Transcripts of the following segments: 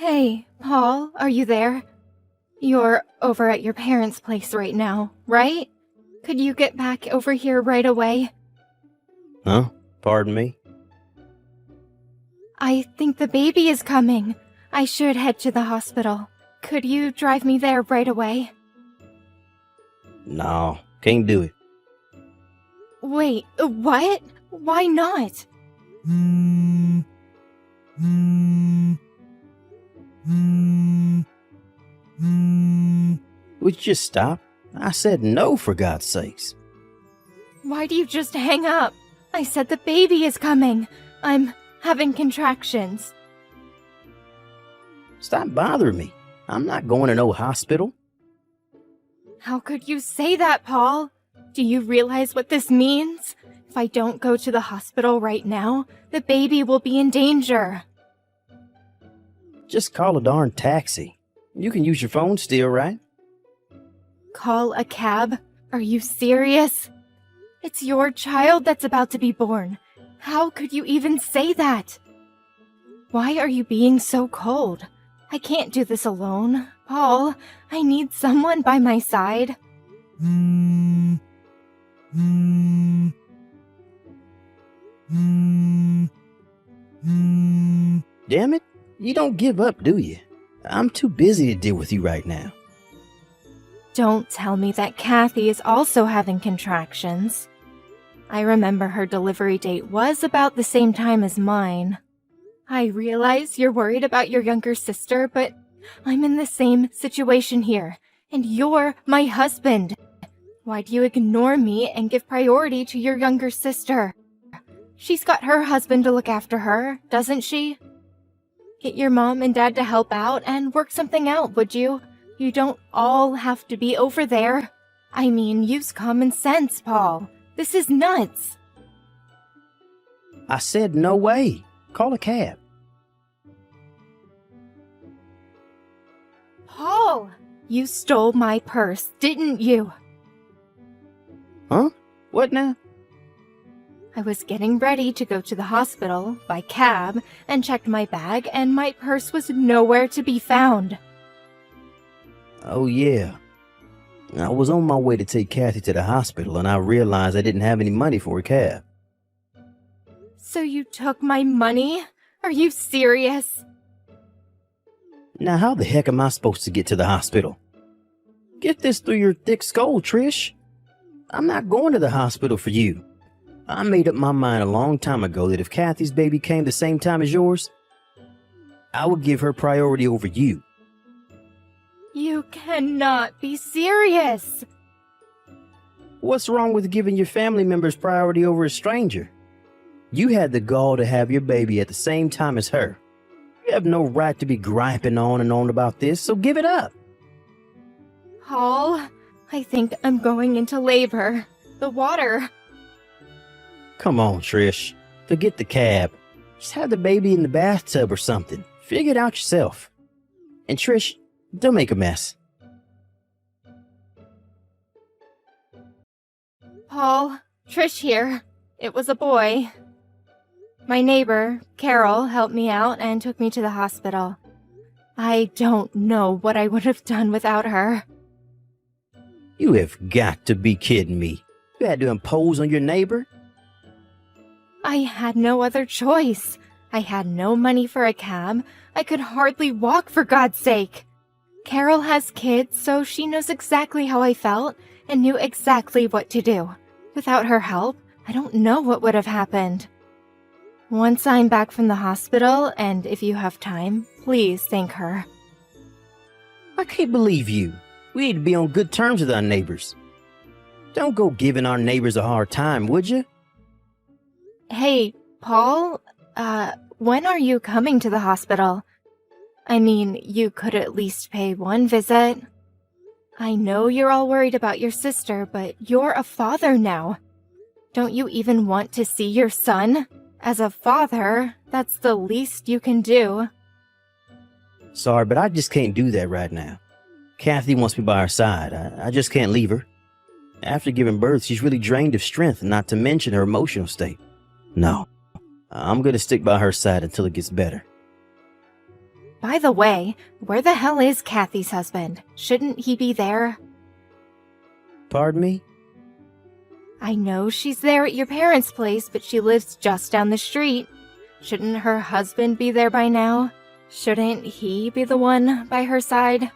Hey, Paul, are you there? You're over at your parents' place right now, right? Could you get back over here right away? Huh? Pardon me? I think the baby is coming. I should head to the hospital. Could you drive me there right away? No, can't do it. Wait, what? Why not? Would you just stop? I said no, for God's sakes. Why do you just hang up? I said the baby is coming. I'm having contractions. Stop bothering me. I'm not going to no hospital. How could you say that, Paul? Do you realize what this means? If I don't go to the hospital right now, the baby will be in danger. Just call a darn taxi. You can use your phone still, right? Call a cab? Are you serious? It's your child that's about to be born. How could you even say that? Why are you being so cold? I can't do this alone. Paul, I need someone by my side. Damn it, you don't give up, do you? I'm too busy to deal with you right now. Don't tell me that Kathy is also having contractions. I remember her delivery date was about the same time as mine. I realize you're worried about your younger sister, but I'm in the same situation here, and you're my husband. Why do you ignore me and give priority to your younger sister? She's got her husband to look after her, doesn't she? Get your mom and dad to help out and work something out, would you? You don't all have to be over there. I mean, use common sense, Paul. This is nuts. I said no way. Call a cab. Paul, you stole my purse, didn't you? Huh? What now? I was getting ready to go to the hospital by cab and checked my bag, and my purse was nowhere to be found. Oh, yeah. I was on my way to take Kathy to the hospital, and I realized I didn't have any money for a cab. So you took my money? Are you serious? Now, how the heck am I supposed to get to the hospital? Get this through your thick skull, Trish. I'm not going to the hospital for you. I made up my mind a long time ago that if Kathy's baby came the same time as yours, I would give her priority over you. You cannot be serious. What's wrong with giving your family members priority over a stranger? You had the gall to have your baby at the same time as her. You have no right to be griping on and on about this, so give it up. Paul, I think I'm going into labor. The water. Come on, Trish. Forget the cab. Just have the baby in the bathtub or something. Figure it out yourself. And Trish, don't make a mess. Paul, Trish here. It was a boy. My neighbor, Carol, helped me out and took me to the hospital. I don't know what I would have done without her. You have got to be kidding me. You had to impose on your neighbor? I had no other choice. I had no money for a cab. I could hardly walk, for God's sake. Carol has kids, so she knows exactly how I felt and knew exactly what to do. Without her help, I don't know what would have happened. Once I'm back from the hospital, and if you have time, please thank her. I can't believe you. We need to be on good terms with our neighbors. Don't go giving our neighbors a hard time, would you? Hey, Paul, when are you coming to the hospital? I mean, you could at least pay one visit. I know you're all worried about your sister, but you're a father now. Don't you even want to see your son? As a father, that's the least you can do. Sorry, but I just can't do that right now. Kathy wants me by her side. I just can't leave her. After giving birth, she's really drained of strength, not to mention her emotional state. No, I'm going to stick by her side until it gets better. By the way, where the hell is Kathy's husband? Shouldn't he be there? Pardon me? I know she's there at your parents' place, but she lives just down the street. Shouldn't her husband be there by now? Shouldn't he be the one by her side?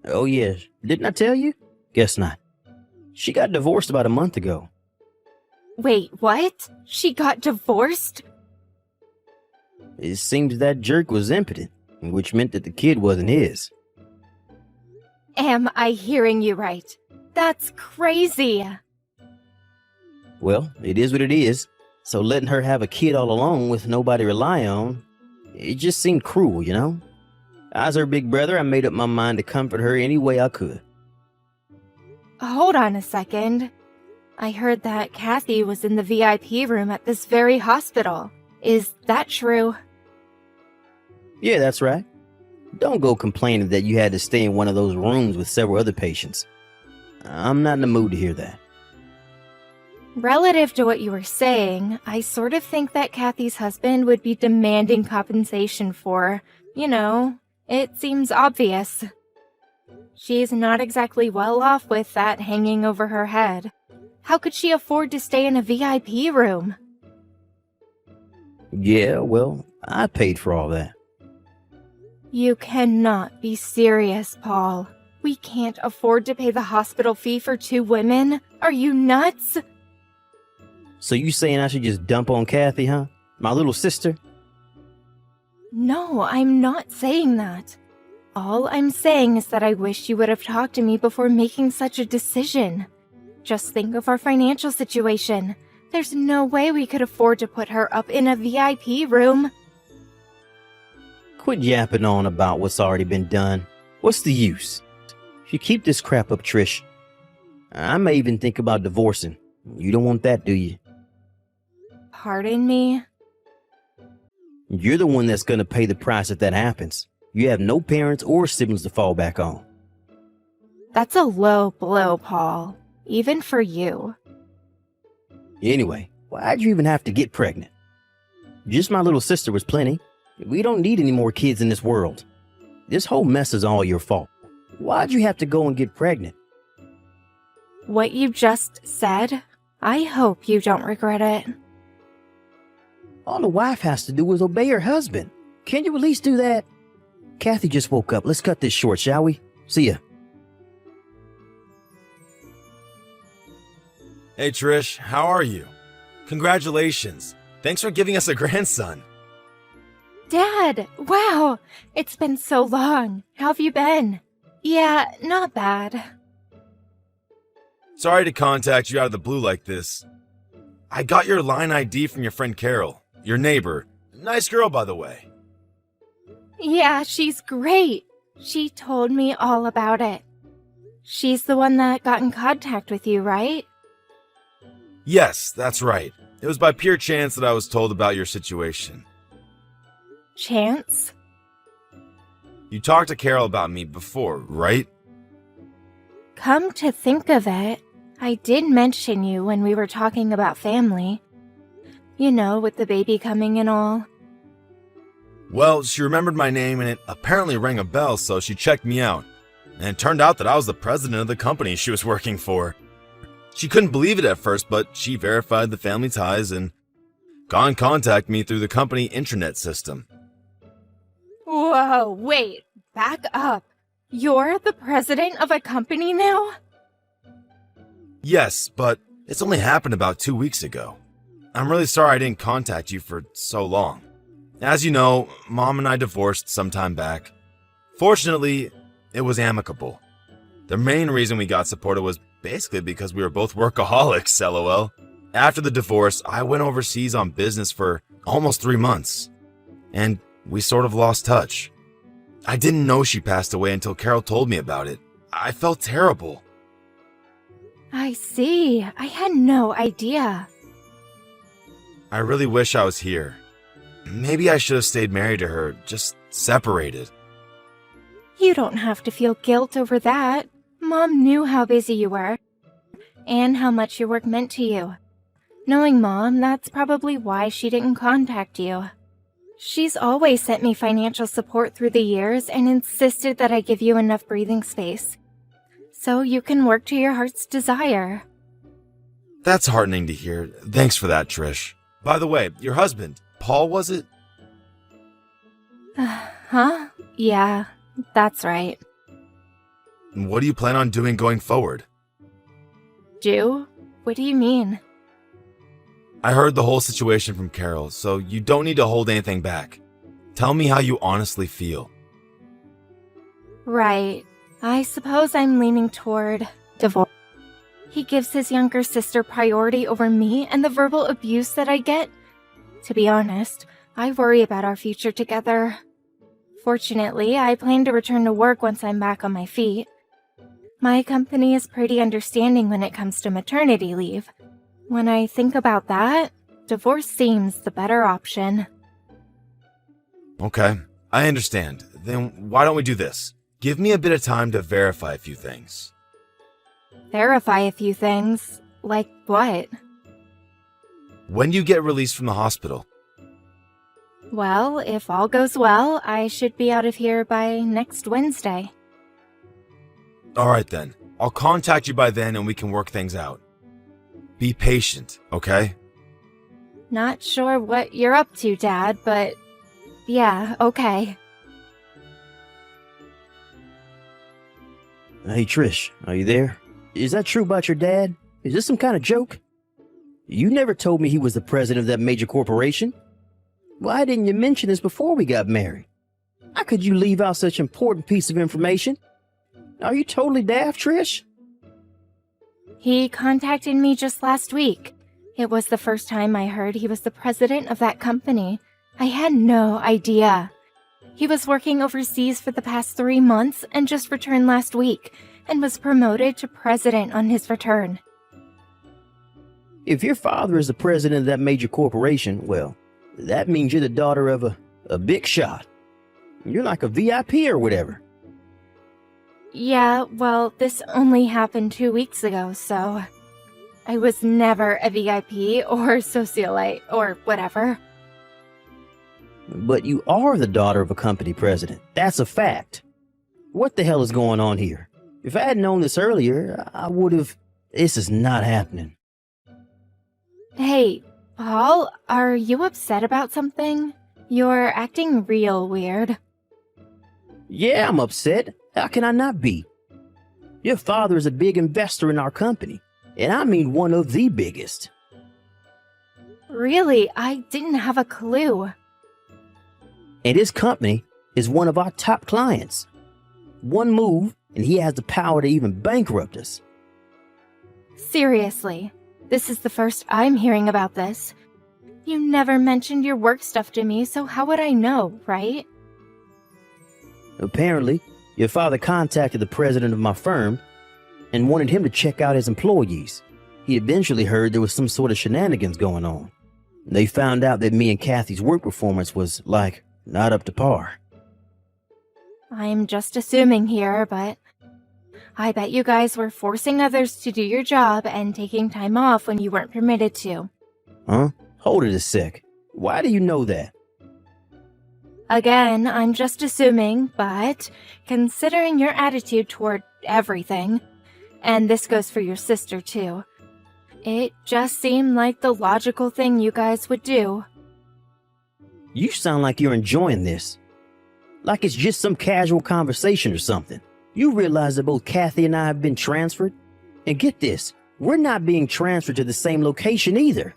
Oh, yeah. Didn't I tell you? Guess not. She got divorced about a month ago. Wait, what? She got divorced? It seems that jerk was impotent, which meant that the kid wasn't his. Am I hearing you right? That's crazy. Well, it is what it is. So letting her have a kid all alone with nobody to rely on, it just seemed cruel, you know? As her big brother, I made up my mind to comfort her any way I could. Hold on a second. I heard that Kathy was in the VIP room at this very hospital. Is that true? Yeah, that's right. Don't go complaining that you had to stay in one of those rooms with several other patients. I'm not in the mood to hear that. Relative to what you were saying, I sort of think that Kathy's husband would be demanding compensation for, it seems obvious. She's not exactly well off with that hanging over her head. How could she afford to stay in a VIP room? Yeah, well, I paid for all that. You cannot be serious, Paul. We can't afford to pay the hospital fee for 2 women? Are you nuts? So you saying I should just dump on Kathy, huh? My little sister? No, I'm not saying that. All I'm saying is that I wish you would have talked to me before making such a decision. Just think of our financial situation. There's no way we could afford to put her up in a VIP room. Quit yapping on about what's already been done. What's the use? If you keep this crap up, Trish, I may even think about divorcing. You don't want that, do you? Pardon me? You're the one that's going to pay the price if that happens. You have no parents or siblings to fall back on. That's a low blow, Paul. Even for you. Anyway, why'd you even have to get pregnant? Just my little sister was plenty. We don't need any more kids in this world. This whole mess is all your fault. Why'd you have to go and get pregnant? What you just said, I hope you don't regret it. All the wife has to do is obey her husband. Can you at least do that? Kathy just woke up. Let's cut this short, shall we? See ya. Hey Trish, how are you? Congratulations. Thanks for giving us a grandson. Dad, wow, it's been so long. How have you been? Yeah, not bad. Sorry to contact you out of the blue like this. I got your line ID from your friend Carol, your neighbor. Nice girl, by the way. Yeah, she's great. She told me all about it. She's the one that got in contact with you, right? Yes, that's right. It was by pure chance that I was told about your situation. Chance? You talked to Carol about me before, right? Come to think of it, I did mention you when we were talking about family. You know, with the baby coming and all. Well, she remembered my name and it apparently rang a bell, so she checked me out. And it turned out that I was the president of the company she was working for. She couldn't believe it at first, but she verified the family ties and got in contact me through the company intranet system. Whoa, wait, back up. You're the president of a company now? Yes, but it's only happened about 2 weeks ago. I'm really sorry I didn't contact you for so long. As you know, Mom and I divorced some time back. Fortunately, it was amicable. The main reason we got supported was basically because we were both workaholics, lol. After the divorce, I went overseas on business for almost 3 months. And we sort of lost touch. I didn't know she passed away until Carol told me about it. I felt terrible. I see. I had no idea. I really wish I was here. Maybe I should have stayed married to her, just separated. You don't have to feel guilt over that. Mom knew how busy you were, and how much your work meant to you. Knowing Mom, that's probably why she didn't contact you. She's always sent me financial support through the years and insisted that I give you enough breathing space, so you can work to your heart's desire. That's heartening to hear. Thanks for that, Trish. By the way, your husband, Paul, was it? Huh? Yeah, that's right. What do you plan on doing going forward? Do? What do you mean? I heard the whole situation from Carol, so you don't need to hold anything back. Tell me how you honestly feel. Right. I suppose I'm leaning toward divorce. He gives his younger sister priority over me and the verbal abuse that I get. To be honest, I worry about our future together. Fortunately, I plan to return to work once I'm back on my feet. My company is pretty understanding when it comes to maternity leave. When I think about that, divorce seems the better option. Okay, I understand. Then why don't we do this? Give me a bit of time to verify a few things. Verify a few things? Like what? When do you get released from the hospital? Well, if all goes well, I should be out of here by next Wednesday. Alright then, I'll contact you by then and we can work things out. Be patient, okay? Not sure what you're up to, Dad, but yeah, okay. Hey, Trish, are you there? Is that true about your dad? Is this some kind of joke? You never told me he was the president of that major corporation. Why didn't you mention this before we got married? How could you leave out such an important piece of information? Are you totally daft, Trish? He contacted me just last week. It was the first time I heard he was the president of that company. I had no idea. He was working overseas for the past 3 months and just returned last week and was promoted to president on his return. If your father is the president of that major corporation, well, that means you're the daughter of a big shot. You're like a VIP or whatever. Yeah, well, this only happened 2 weeks ago, so I was never a VIP or socialite or whatever. But you are the daughter of a company president. That's a fact. What the hell is going on here? If I had known this earlier, I would have... This is not happening. Hey, Paul, are you upset about something? You're acting real weird. Yeah, I'm upset. How can I not be? Your father is a big investor in our company, and I mean one of the biggest. Really, I didn't have a clue. And his company is one of our top clients. One move, and he has the power to even bankrupt us. Seriously, this is the first I'm hearing about this. You never mentioned your work stuff to me, so how would I know, right? Apparently, your father contacted the president of my firm and wanted him to check out his employees. He eventually heard there was some sort of shenanigans going on. They found out that me and Kathy's work performance was, not up to par. I'm just assuming here, but I bet you guys were forcing others to do your job and taking time off when you weren't permitted to. Huh? Hold it a sec. Why do you know that? Again, I'm just assuming, but considering your attitude toward everything, and this goes for your sister too, it just seemed like the logical thing you guys would do. You sound like you're enjoying this. Like it's just some casual conversation or something. You realize that both Kathy and I have been transferred? And get this, we're not being transferred to the same location either.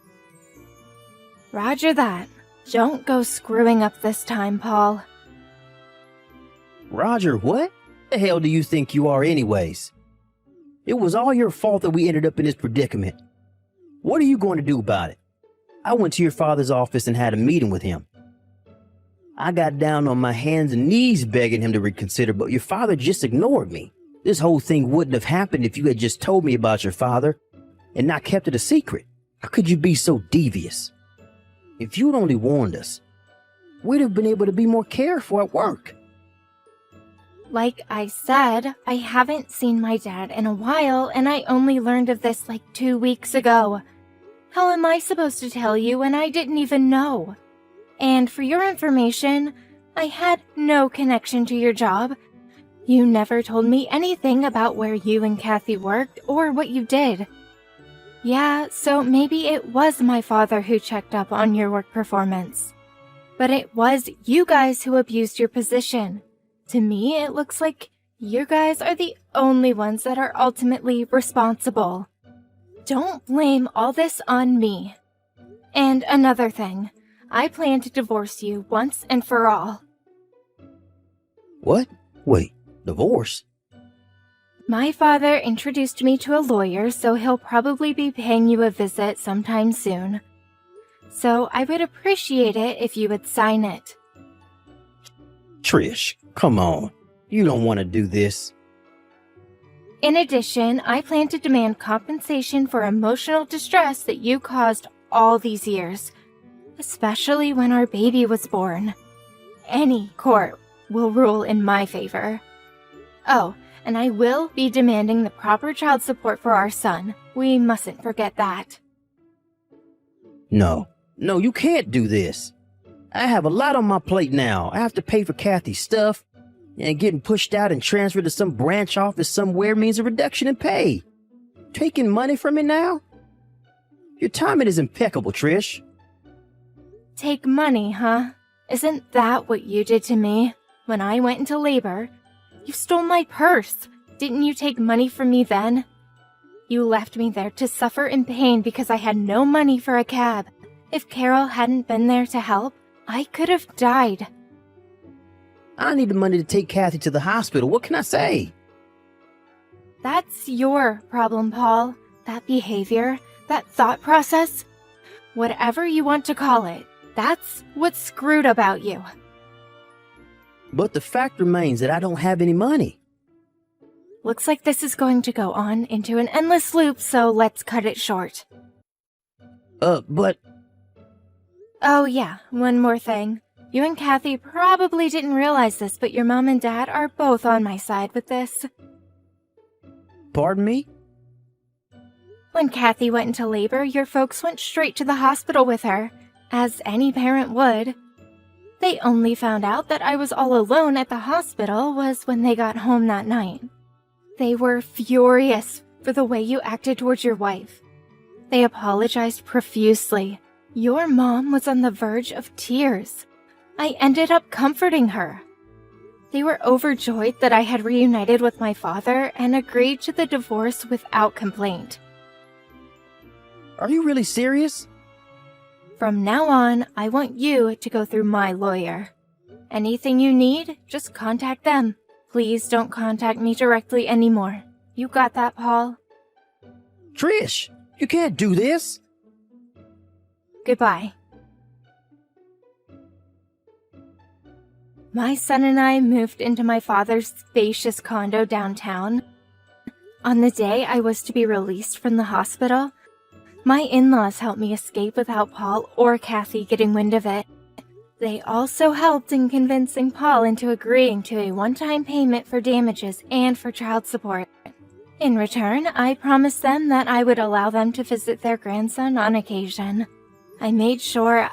Roger that. Don't go screwing up this time, Paul. Roger, what? The hell do you think you are anyways? It was all your fault that we ended up in this predicament. What are you going to do about it? I went to your father's office and had a meeting with him. I got down on my hands and knees begging him to reconsider, but your father just ignored me. This whole thing wouldn't have happened if you had just told me about your father and not kept it a secret. How could you be so devious? If you'd only warned us, we'd have been able to be more careful at work. Like I said, I haven't seen my dad in a while, and I only learned of this 2 weeks ago. How am I supposed to tell you when I didn't even know? And for your information, I had no connection to your job. You never told me anything about where you and Kathy worked or what you did. Yeah, so maybe it was my father who checked up on your work performance. But it was you guys who abused your position. To me, it looks like you guys are the only ones that are ultimately responsible. Don't blame all this on me. And another thing, I plan to divorce you once and for all. What? Wait, divorce? My father introduced me to a lawyer, so he'll probably be paying you a visit sometime soon. So I would appreciate it if you would sign it. Trish, come on. You don't want to do this. In addition, I plan to demand compensation for emotional distress that you caused all these years, especially when our baby was born. Any court will rule in my favor. Oh, and I will be demanding the proper child support for our son. We mustn't forget that. No, you can't do this. I have a lot on my plate now. I have to pay for Kathy's stuff, and getting pushed out and transferred to some branch office somewhere means a reduction in pay. Taking money from me now? Your timing is impeccable, Trish. Take money, huh? Isn't that what you did to me when I went into labor? You stole my purse. Didn't you take money from me then? You left me there to suffer in pain because I had no money for a cab. If Carol hadn't been there to help, I could have died. I need the money to take Kathy to the hospital. What can I say? That's your problem, Paul. That behavior, that thought process, whatever you want to call it, that's what's screwed about you. But the fact remains that I don't have any money. Looks like this is going to go on into an endless loop, so let's cut it short. But... Oh yeah, one more thing. You and Kathy probably didn't realize this, but your mom and dad are both on my side with this. Pardon me? When Kathy went into labor, your folks went straight to the hospital with her, as any parent would. They only found out that I was all alone at the hospital was when they got home that night. They were furious for the way you acted towards your wife. They apologized profusely. Your mom was on the verge of tears. I ended up comforting her. They were overjoyed that I had reunited with my father and agreed to the divorce without complaint. Are you really serious? From now on, I want you to go through my lawyer. Anything you need, just contact them. Please don't contact me directly anymore. You got that, Paul? Trish, you can't do this. Goodbye. My son and I moved into my father's spacious condo downtown. On the day I was to be released from the hospital, my in-laws helped me escape without Paul or Kathy getting wind of it. They also helped in convincing Paul into agreeing to a one-time payment for damages and for child support. In return, I promised them that I would allow them to visit their grandson on occasion. I made sure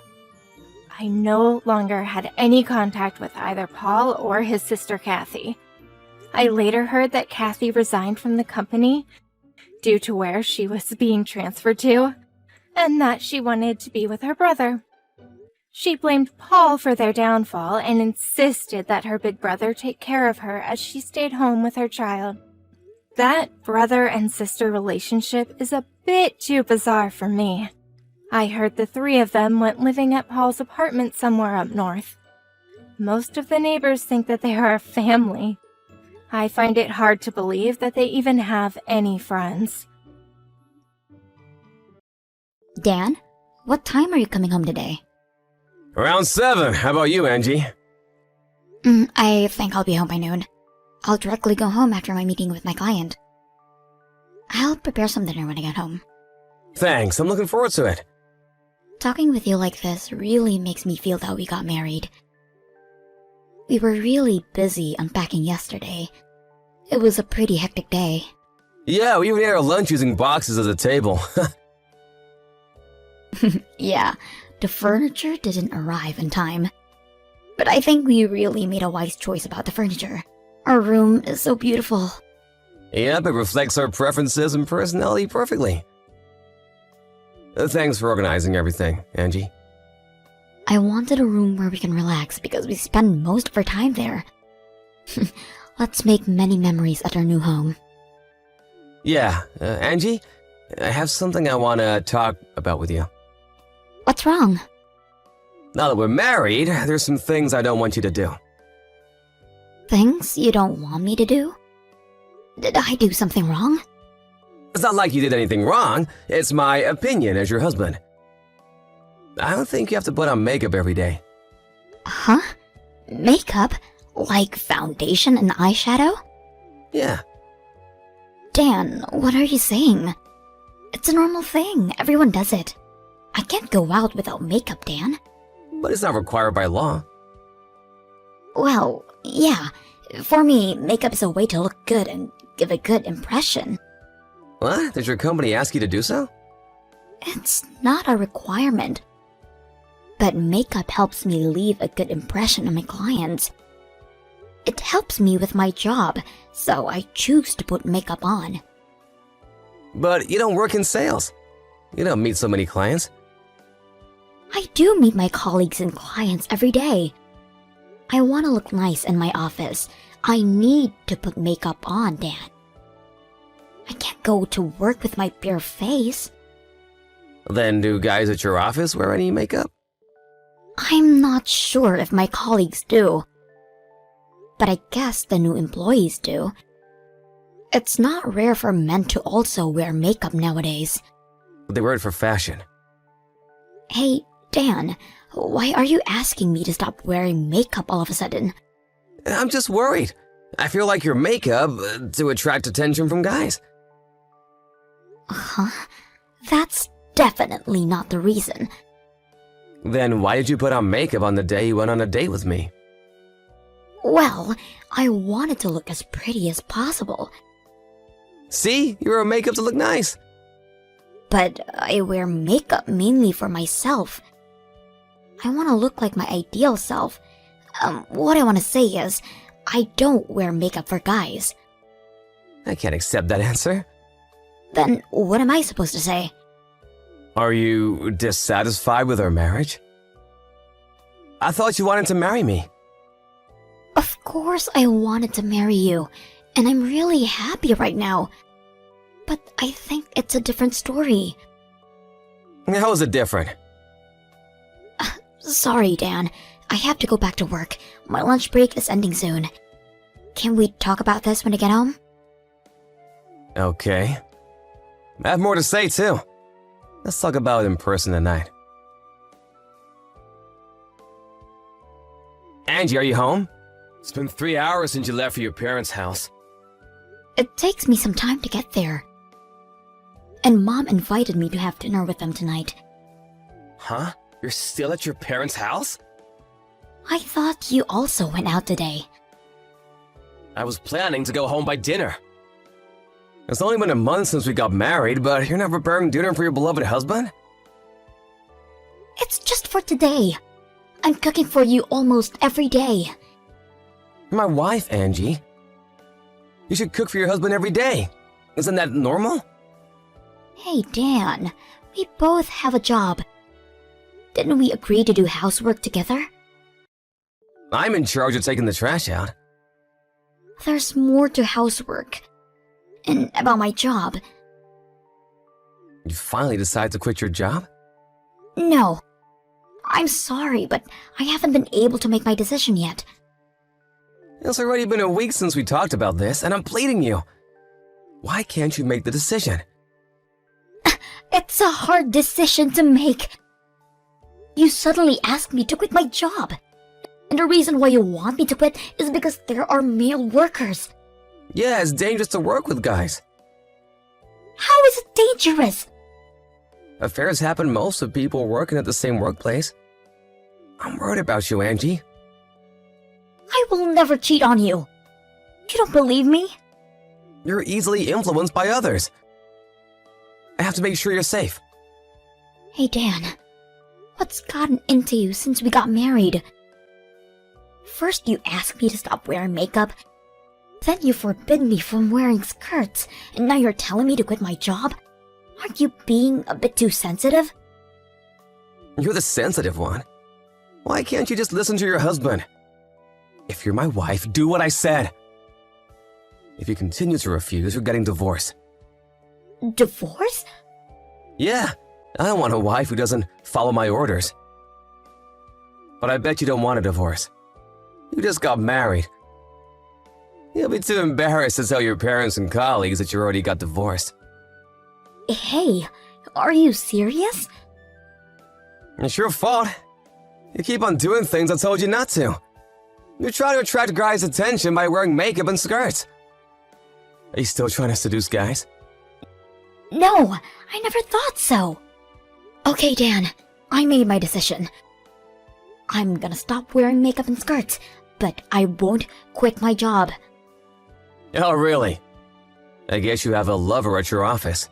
I no longer had any contact with either Paul or his sister Kathy. I later heard that Kathy resigned from the company due to where she was being transferred to, and that she wanted to be with her brother. She blamed Paul for their downfall and insisted that her big brother take care of her as she stayed home with her child. That brother and sister relationship is a bit too bizarre for me. I heard the three of them went living at Paul's apartment somewhere up north. Most of the neighbors think that they are a family. I find it hard to believe that they even have any friends. Dan, what time are you coming home today? Around 7. How about you, Angie? I think I'll be home by noon. I'll directly go home after my meeting with my client. I'll prepare some dinner when I get home. Thanks, I'm looking forward to it. Talking with you like this really makes me feel that we got married. We were really busy unpacking yesterday. It was a pretty hectic day. Yeah, we even ate our lunch using boxes as a table. Yeah, the furniture didn't arrive in time. But I think we really made a wise choice about the furniture. Our room is so beautiful. Yep, it reflects our preferences and personality perfectly. Thanks for organizing everything, Angie. I wanted a room where we can relax because we spend most of our time there. Let's make many memories at our new home. Yeah, Angie, I have something I want to talk about with you. What's wrong? Now that we're married, there's some things I don't want you to do. Things you don't want me to do? Did I do something wrong? It's not like you did anything wrong. It's my opinion as your husband. I don't think you have to put on makeup every day. Huh? Makeup? Like foundation and eyeshadow? Yeah. Dan, what are you saying? It's a normal thing. Everyone does it. I can't go out without makeup, Dan. But it's not required by law. Well, yeah. For me, makeup is a way to look good and give a good impression. What? Did your company ask you to do so? It's not a requirement. But makeup helps me leave a good impression on my clients. It helps me with my job, so I choose to put makeup on. But you don't work in sales. You don't meet so many clients. I do meet my colleagues and clients every day. I want to look nice in my office. I need to put makeup on, Dan. I can't go to work with my bare face. Then do guys at your office wear any makeup? I'm not sure if my colleagues do. But I guess the new employees do. It's not rare for men to also wear makeup nowadays. They wear it for fashion. Hey, Dan, why are you asking me to stop wearing makeup all of a sudden? I'm just worried. I feel like your makeup to attract attention from guys. Huh? That's definitely not the reason. Then why did you put on makeup on the day you went on a date with me? Well, I wanted to look as pretty as possible. See? You wear makeup to look nice. But I wear makeup mainly for myself. I want to look like my ideal self. What I want to say is, I don't wear makeup for guys. I can't accept that answer. Then what am I supposed to say? Are you dissatisfied with our marriage? I thought you wanted to marry me. Of course I wanted to marry you, and I'm really happy right now. But I think it's a different story. How is it different? Sorry, Dan. I have to go back to work. My lunch break is ending soon. Can we talk about this when I get home? Okay. I have more to say, too. Let's talk about it in person tonight. Angie, are you home? It's been 3 hours since you left for your parents' house. It takes me some time to get there. And Mom invited me to have dinner with them tonight. Huh? You're still at your parents' house? I thought you also went out today. I was planning to go home by dinner. It's only been a month since we got married, but you're not preparing dinner for your beloved husband? It's just for today. I'm cooking for you almost every day. You're my wife, Angie. You should cook for your husband every day. Isn't that normal? Hey, Dan. We both have a job. Didn't we agree to do housework together? I'm in charge of taking the trash out. There's more to housework. And about my job. You finally decide to quit your job? No. I'm sorry, but I haven't been able to make my decision yet. It's already been a week since we talked about this, and I'm pleading you. Why can't you make the decision? It's a hard decision to make. You suddenly ask me to quit my job. And the reason why you want me to quit is because there are male workers. Yeah, it's dangerous to work with guys. How is it dangerous? Affairs happen most of people working at the same workplace. I'm worried about you, Angie. I will never cheat on you. You don't believe me? You're easily influenced by others. I have to make sure you're safe. Hey, Dan. What's gotten into you since we got married? First you asked me to stop wearing makeup, then you forbid me from wearing skirts, and now you're telling me to quit my job? Aren't you being a bit too sensitive? You're the sensitive one. Why can't you just listen to your husband? If you're my wife, do what I said. If you continue to refuse, you're getting divorced. Divorce? Yeah, I don't want a wife who doesn't follow my orders. But I bet you don't want a divorce. You just got married. You'll be too embarrassed to tell your parents and colleagues that you already got divorced. Hey, are you serious? It's your fault. You keep on doing things I told you not to. You try to attract guys' attention by wearing makeup and skirts. Are you still trying to seduce guys? No, I never thought so. Okay, Dan, I made my decision. I'm gonna stop wearing makeup and skirts, but I won't quit my job. Oh, really? I guess you have a lover at your office.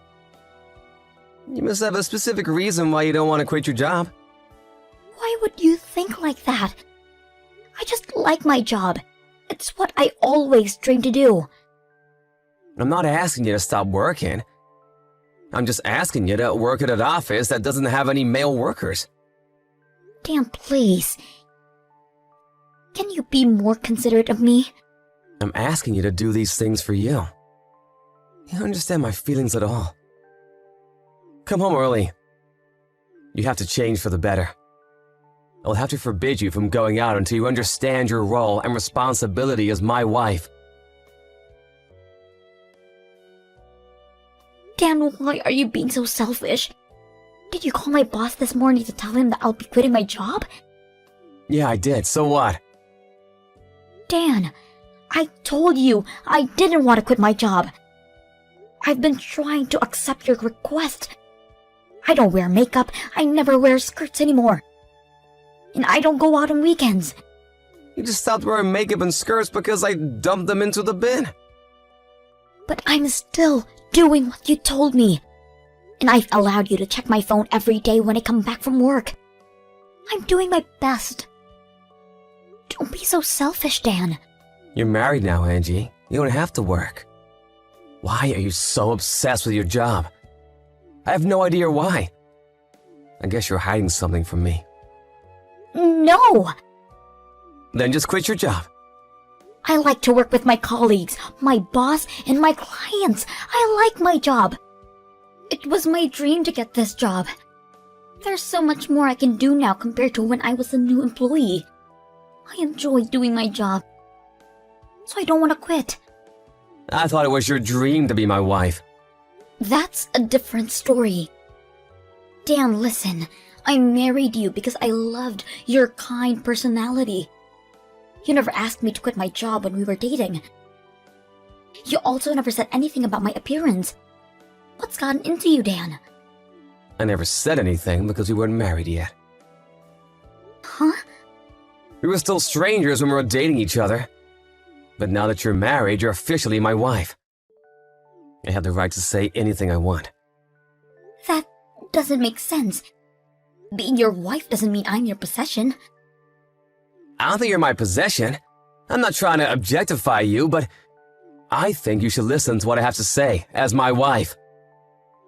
You must have a specific reason why you don't want to quit your job. Why would you think like that? I just like my job. It's what I always dreamed to do. I'm not asking you to stop working. I'm just asking you to work at an office that doesn't have any male workers. Dan, please. Can you be more considerate of me? I'm asking you to do these things for you. You don't understand my feelings at all. Come home early. You have to change for the better. I'll have to forbid you from going out until you understand your role and responsibility as my wife. Dan, why are you being so selfish? Did you call my boss this morning to tell him that I'll be quitting my job? Yeah, I did. So what? Dan, I told you I didn't want to quit my job. I've been trying to accept your request. I don't wear makeup, I never wear skirts anymore. And I don't go out on weekends. You just stopped wearing makeup and skirts because I dumped them into the bin. But I'm still doing what you told me. And I've allowed you to check my phone every day when I come back from work. I'm doing my best. Don't be so selfish, Dan. You're married now, Angie. You don't have to work. Why are you so obsessed with your job? I have no idea why. I guess you're hiding something from me. No! Then just quit your job. I like to work with my colleagues, my boss, and my clients. I like my job. It was my dream to get this job. There's so much more I can do now compared to when I was a new employee. I enjoy doing my job. So I don't want to quit. I thought it was your dream to be my wife. That's a different story. Dan, listen. I married you because I loved your kind personality. You never asked me to quit my job when we were dating. You also never said anything about my appearance. What's gotten into you, Dan? I never said anything because we weren't married yet. Huh? We were still strangers when we were dating each other. But now that you're married, you're officially my wife. I have the right to say anything I want. That doesn't make sense. Being your wife doesn't mean I'm your possession. I don't think you're my possession. I'm not trying to objectify you, but I think you should listen to what I have to say as my wife.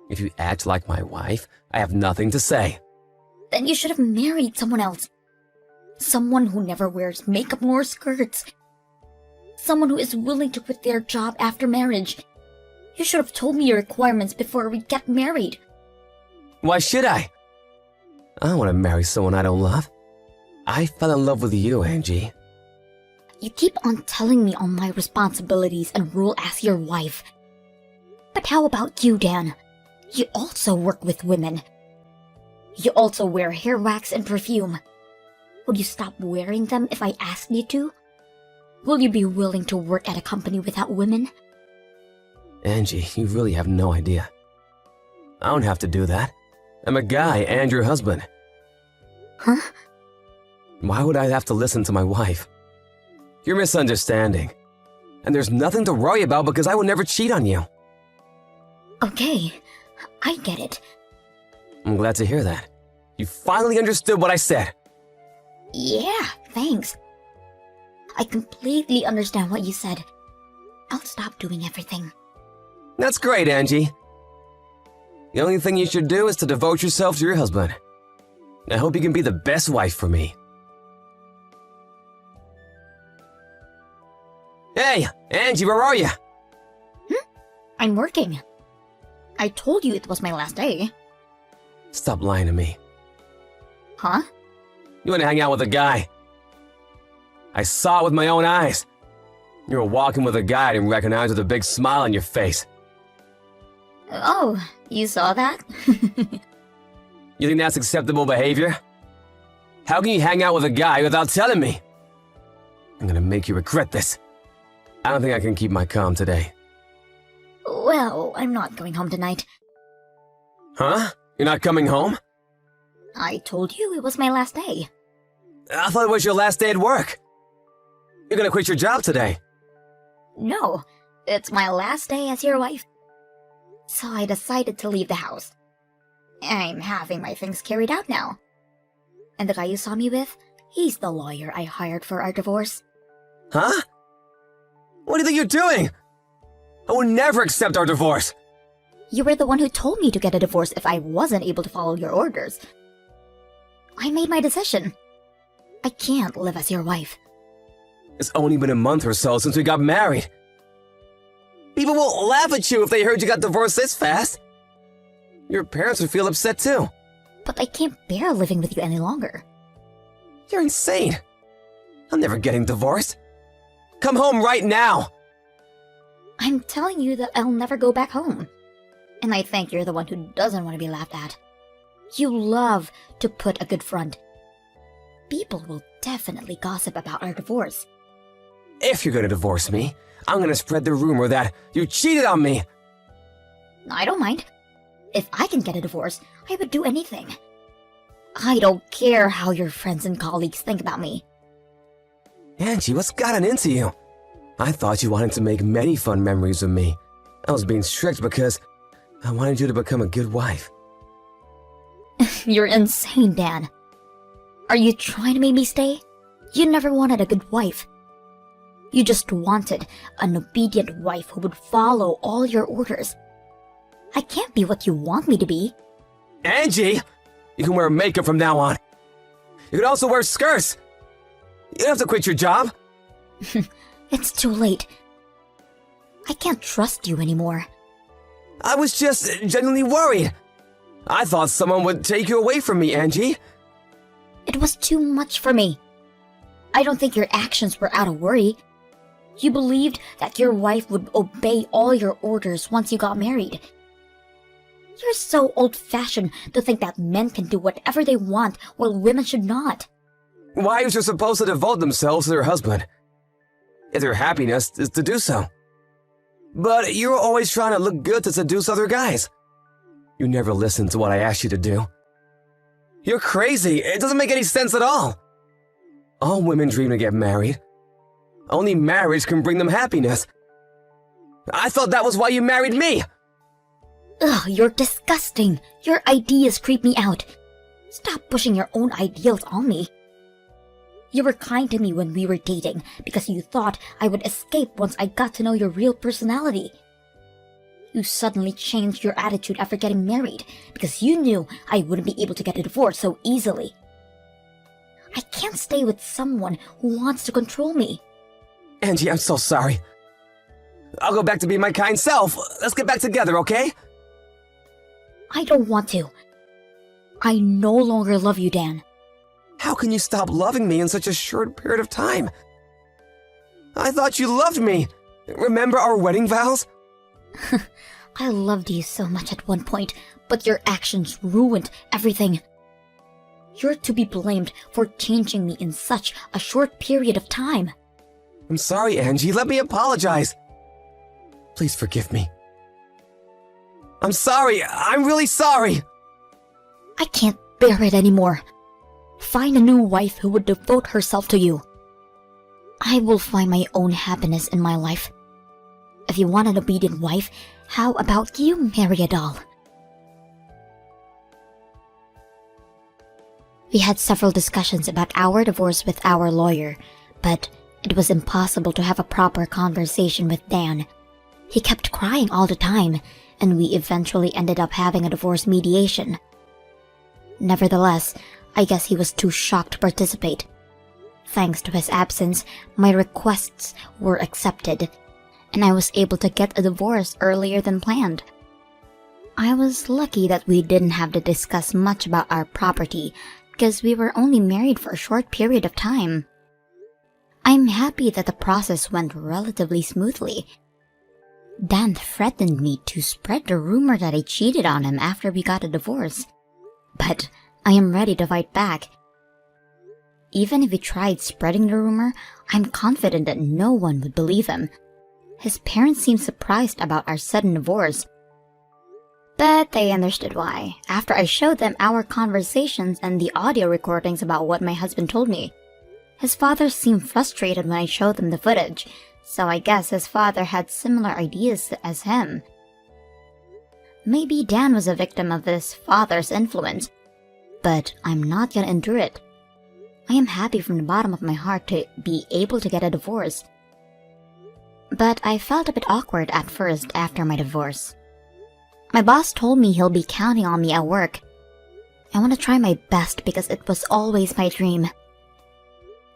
If you act like my wife, I have nothing to say. Then you should have married someone else. Someone who never wears makeup nor skirts. Someone who is willing to quit their job after marriage. You should have told me your requirements before we get married. Why should I? I don't want to marry someone I don't love. I fell in love with you, Angie. You keep on telling me all my responsibilities and rule as your wife. But how about you, Dan? You also work with women. You also wear hair wax and perfume. Would you stop wearing them if I asked you to? Will you be willing to work at a company without women? Angie, you really have no idea. I don't have to do that. I'm a guy and your husband. Huh? Why would I have to listen to my wife? You're misunderstanding. And there's nothing to worry about because I would never cheat on you. Okay, I get it. I'm glad to hear that. You finally understood what I said. Yeah, thanks. I completely understand what you said. I'll stop doing everything. That's great, Angie. The only thing you should do is to devote yourself to your husband. I hope you can be the best wife for me. Hey, Angie, where are you? I'm working. I told you it was my last day. Stop lying to me. Huh? You want to hang out with a guy. I saw it with my own eyes. You were walking with a guy I didn't recognize with a big smile on your face. Oh, you saw that? You think that's acceptable behavior? How can you hang out with a guy without telling me? I'm gonna make you regret this. I don't think I can keep my calm today. Well, I'm not going home tonight. Huh? You're not coming home? I told you it was my last day. I thought it was your last day at work. You're gonna quit your job today. No, it's my last day as your wife. So I decided to leave the house. I'm having my things carried out now. And the guy you saw me with, he's the lawyer I hired for our divorce. Huh? What do you think you're doing? I would never accept our divorce. You were the one who told me to get a divorce if I wasn't able to follow your orders. I made my decision. I can't live as your wife. It's only been a month or so since we got married. People will laugh at you if they heard you got divorced this fast. Your parents would feel upset too. But I can't bear living with you any longer. You're insane. I'm never getting divorced. Come home right now. I'm telling you that I'll never go back home. And I think you're the one who doesn't want to be laughed at. You love to put a good front. People will definitely gossip about our divorce. If you're gonna divorce me, I'm gonna spread the rumor that you cheated on me. I don't mind. If I can get a divorce, I would do anything. I don't care how your friends and colleagues think about me. Angie, what's gotten into you? I thought you wanted to make many fun memories with me. I was being strict because I wanted you to become a good wife. You're insane, Dan. Are you trying to make me stay? You never wanted a good wife. You just wanted an obedient wife who would follow all your orders. I can't be what you want me to be. Angie! You can wear makeup from now on. You can also wear skirts. You don't have to quit your job. It's too late. I can't trust you anymore. I was just genuinely worried. I thought someone would take you away from me, Angie. It was too much for me. I don't think your actions were out of worry. You believed that your wife would obey all your orders once you got married. You're so old-fashioned to think that men can do whatever they want while women should not. Wives are supposed to devote themselves to their husband, if their happiness is to do so. But you're always trying to look good to seduce other guys. You never listen to what I asked you to do. You're crazy. It doesn't make any sense at all. All women dream to get married. Only marriage can bring them happiness. I thought that was why you married me. Ugh, you're disgusting. Your ideas creep me out. Stop pushing your own ideals on me. You were kind to me when we were dating because you thought I would escape once I got to know your real personality. You suddenly changed your attitude after getting married because you knew I wouldn't be able to get a divorce so easily. I can't stay with someone who wants to control me. Angie, I'm so sorry. I'll go back to being my kind self. Let's get back together, okay? I don't want to. I no longer love you, Dan. How can you stop loving me in such a short period of time? I thought you loved me. Remember our wedding vows? I loved you so much at one point, but your actions ruined everything. You're to be blamed for changing me in such a short period of time. I'm sorry, Angie. Let me apologize. Please forgive me. I'm sorry. I'm really sorry. I can't bear it anymore. Find a new wife who would devote herself to you. I will find my own happiness in my life. If you want an obedient wife, how about you marry a doll? We had several discussions about our divorce with our lawyer, but it was impossible to have a proper conversation with Dan. He kept crying all the time, and we eventually ended up having a divorce mediation. Nevertheless, I guess he was too shocked to participate. Thanks to his absence, my requests were accepted, and I was able to get a divorce earlier than planned. I was lucky that we didn't have to discuss much about our property, because we were only married for a short period of time. I'm happy that the process went relatively smoothly. Dan threatened me to spread the rumor that I cheated on him after we got a divorce. But I am ready to fight back. Even if he tried spreading the rumor, I'm confident that no one would believe him. His parents seemed surprised about our sudden divorce, but they understood why after I showed them our conversations and the audio recordings about what my husband told me. His father seemed frustrated when I showed them the footage, so I guess his father had similar ideas as him. Maybe Dan was a victim of his father's influence, but I'm not gonna endure it. I am happy from the bottom of my heart to be able to get a divorce. But I felt a bit awkward at first after my divorce. My boss told me he'll be counting on me at work. I want to try my best because it was always my dream.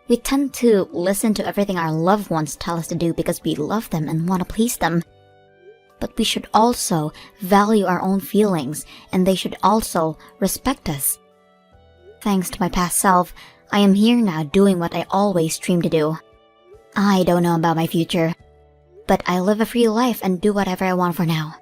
We tend to listen to everything our loved ones tell us to do because we love them and want to please them. But we should also value our own feelings, and they should also respect us. Thanks to my past self, I am here now doing what I always dreamed to do. I don't know about my future, but I live a free life and do whatever I want for now.